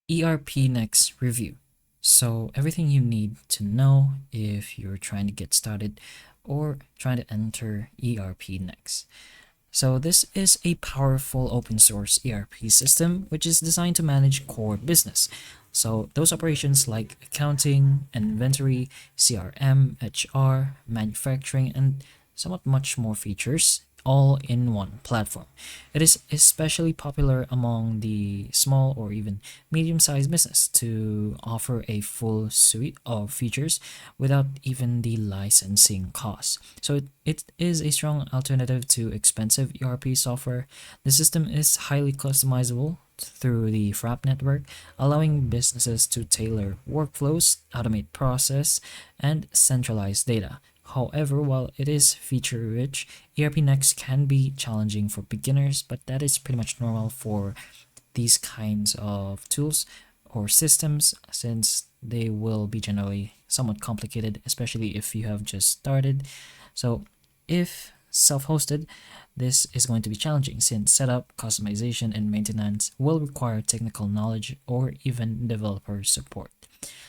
ERPNext review. So everything you need to know if you're trying to get started or trying to enter ERPNext. So this is a powerful open source ERP system which is designed to manage core business. So those operations like accounting, inventory, CRM, HR, manufacturing, and somewhat much more features all in one platform. It is especially popular among the small or even medium-sized business to offer a full suite of features without even the licensing costs. So it is a strong alternative to expensive ERP software. The system is highly customizable through the FRAP network, allowing businesses to tailor workflows, automate process, and centralize data. However, while it is feature-rich, ERPNext can be challenging for beginners, but that is pretty much normal for these kinds of tools or systems since they will be generally somewhat complicated, especially if you have just started. So if self-hosted, this is going to be challenging since setup, customization, and maintenance will require technical knowledge or even developer support.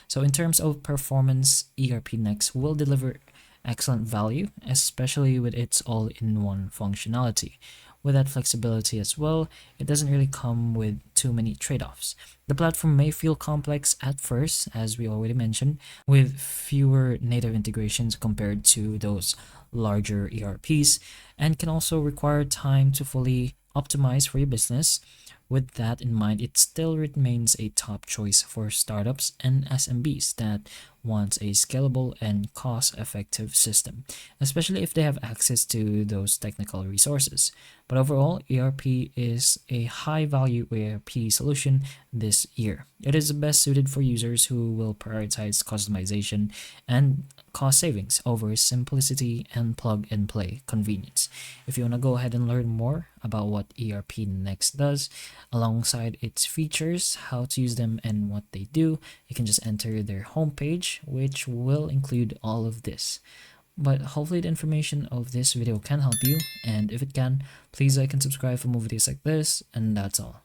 So in terms of performance, ERPNext will deliver excellent value, especially with its all-in-one functionality. With that flexibility as well, it doesn't really come with too many trade-offs. The platform may feel complex at first, as we already mentioned, with fewer native integrations compared to those larger ERPs, and can also require time to fully optimize for your business. With that in mind, it still remains a top choice for startups and SMBs that wants a scalable and cost-effective system, especially if they have access to those technical resources. But overall, ERP is a high-value ERP solution this year. It is best suited for users who will prioritize customization and cost savings over simplicity and plug-and-play convenience. If you want to go ahead and learn more about what ERPNext does, alongside its features, how to use them, and what they do, you can just enter their homepage, which will include all of this. But hopefully the information of this video can help you, and if it can, please like and subscribe for more videos like this, and that's all.